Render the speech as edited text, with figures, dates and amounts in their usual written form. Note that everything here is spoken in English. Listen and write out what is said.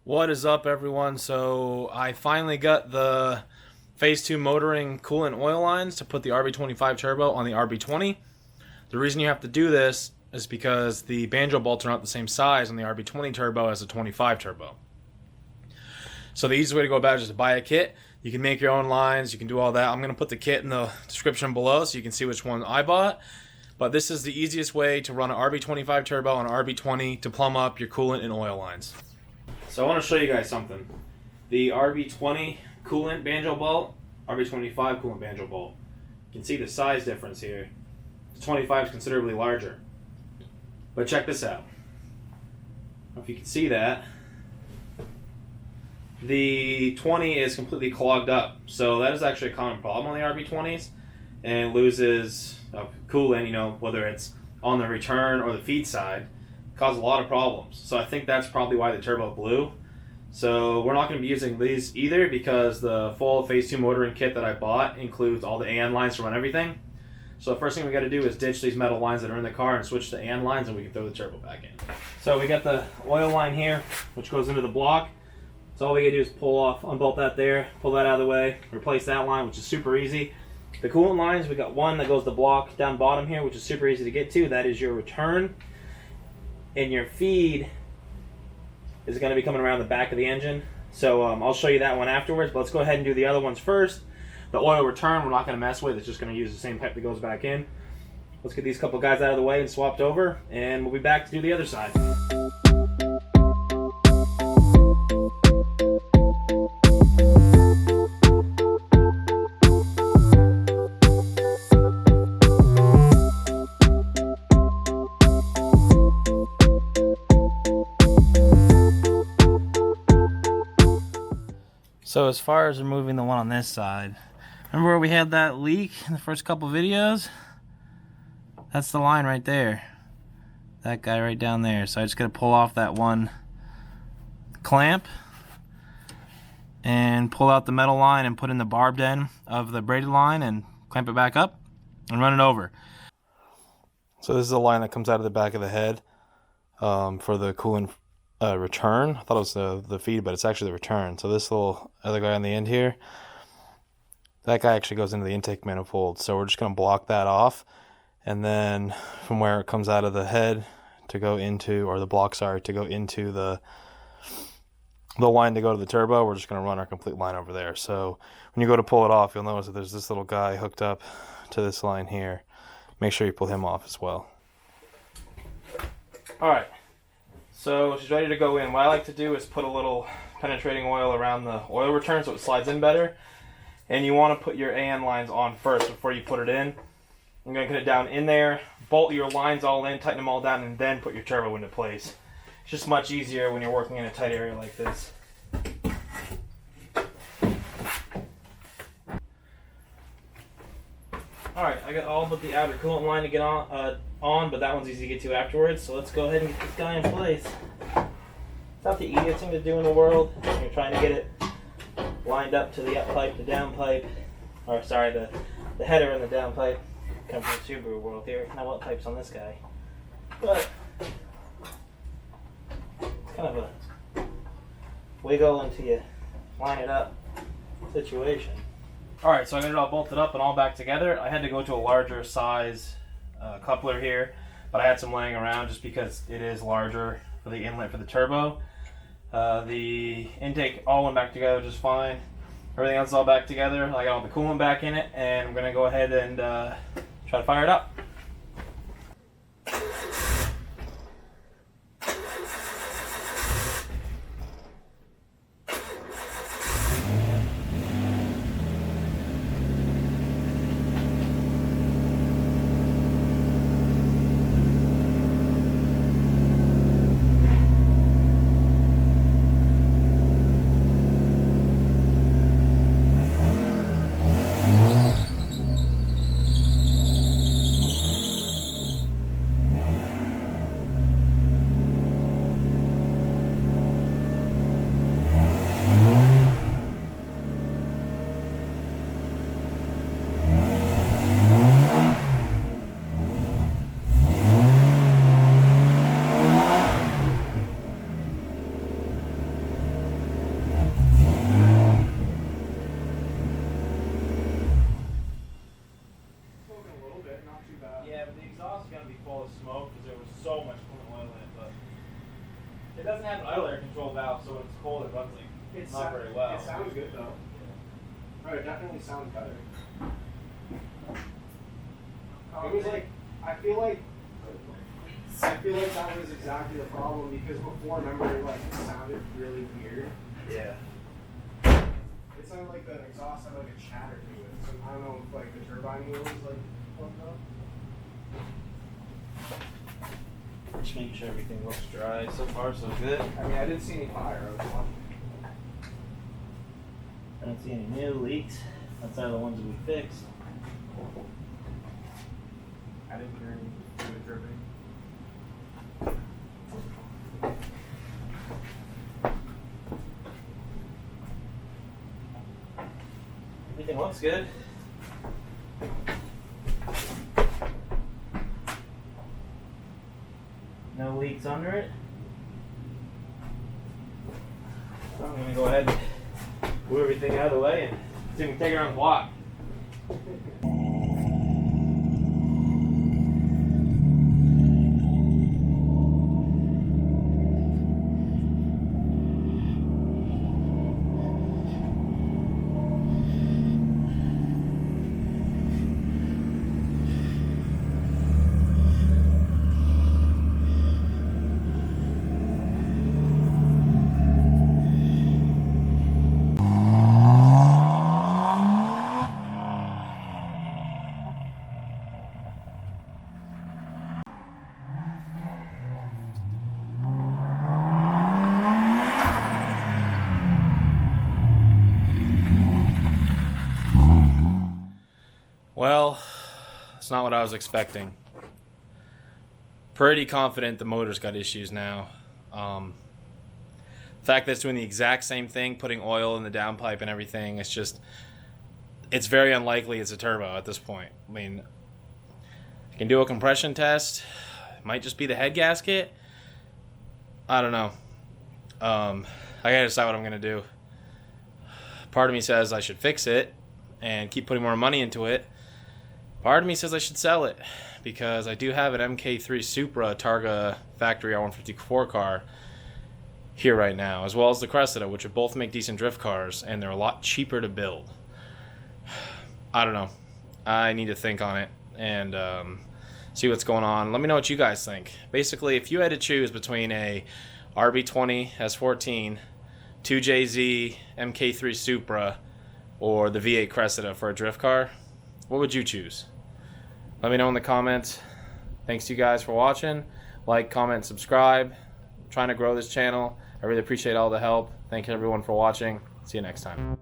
What is up, everyone? So I finally got the phase 2 motoring coolant oil lines to put the RB25 turbo on the RB20. The reason you have to do this is because the banjo bolts are not the same size on the RB20 turbo as the 25 turbo. So the easiest way to go about it is just to buy a kit. You can make your own lines, you can do all that. I'm going to put the kit in the description below so you can see which one I bought. But this is the easiest way to run an RB25 turbo on an RB20 to plumb up your coolant and oil lines. So I want to show you guys something. The RB20 coolant banjo bolt, RB25 coolant banjo bolt. You can see the size difference here. The 25 is considerably larger. But check this out. I don't know if you can see that. The 20 is completely clogged up. So that is actually a common problem on the RB20s. And it loses coolant, whether it's on the return or the feed side. Cause a lot of problems. So I think that's probably why the turbo blew. So we're not going to be using these either because the full phase 2 motoring kit that I bought includes all the AN lines to run everything. So the first thing we got to do is ditch these metal lines that are in the car and switch to AN lines, and we can throw the turbo back in. So we got the oil line here, which goes into the block. So all we got to do is unbolt that there, pull that out of the way, replace that line, which is super easy. The coolant lines, we got one that goes to the block down bottom here, which is super easy to get to. That is your return. And your feed is going to be coming around the back of the engine. So I'll show you that one afterwards, but let's go ahead and do the other ones first. The oil return we're not going to mess with. It's just going to use the same pipe that goes back in. Let's get these couple guys out of the way and swapped over, and we'll be back to do the other side. So as far as removing the one on this side, remember where we had that leak in the first couple videos? That's the line right there. That guy right down there. So I just gotta pull off that one clamp and pull out the metal line and put in the barbed end of the braided line and clamp it back up and run it over. So this is the line that comes out of the back of the head for the coolant return. I thought it was the feed, but it's actually the return. So this little other guy on the end here, that guy actually goes into the intake manifold. So we're just going to block that off, and then from where it comes out of the head to go into, or the block, sorry, to go into the line to go to the turbo, we're just going to run our complete line over there. So when you go to pull it off, you'll notice that there's this little guy hooked up to this line here. Make sure you pull him off as well. Alright, so she's ready to go in. What I like to do is put a little penetrating oil around the oil return so it slides in better. And you want to put your AN lines on first before you put it in. I'm going to put it down in there, bolt your lines all in, tighten them all down, and then put your turbo into place. It's just much easier when you're working in a tight area like this. Alright, I got all but the outer coolant line to get on, but that one's easy to get to afterwards, so let's go ahead and get this guy in place. It's not the easiest thing to do in the world. You're trying to get it lined up to the up pipe, the down pipe, or sorry, the header and the down pipe. Come from the Subaru world here. Now what pipe's on this guy? But it's kind of a wiggle until you line it up situation. Alright, so I got it all bolted up and all back together. I had to go to a larger size coupler here, but I had some laying around just because it is larger for the inlet for the turbo. The intake all went back together just fine. Everything else is all back together. I got all the coolant back in it, and I'm going to go ahead and try to fire it up. idle air control valve, so when it's cold it runs like not very well. It sounds good though. Oh, it definitely sounds better. It was like, I feel like that was exactly the problem because before, remember, like it sounded really weird. Yeah. It sounded like the exhaust had like a chatter to it. So I don't know if like the turbine wheel was like plugged up. Just making sure everything looks dry. So far, so good. I mean, I didn't see any fire. I was watching. I don't see any new leaks outside of the ones that we fixed. I didn't hear any fluid dripping. Everything looks good. No leaks under it. I'm going to go ahead and move everything out of the way and see if we can take it around the block. Well, it's not what I was expecting. Pretty confident the motor's got issues now. The fact that it's doing the exact same thing, putting oil in the downpipe and everything, it's very unlikely it's a turbo at this point. I mean, I can do a compression test. It might just be the head gasket. I don't know. I gotta decide what I'm gonna do. Part of me says I should fix it and keep putting more money into it. Part of me says I should sell it because I do have an MK3 Supra Targa factory R154 car here right now, as well as the Cressida, which would both make decent drift cars, and they're a lot cheaper to build. I don't know. I need to think on it and see what's going on. Let me know what you guys think. Basically, if you had to choose between a RB20 S14, 2JZ MK3 Supra, or the V8 Cressida for a drift car, what would you choose? Let me know in the comments. Thanks to you guys for watching. Like, comment, subscribe. I'm trying to grow this channel. I really appreciate all the help. Thank you everyone for watching. See you next time.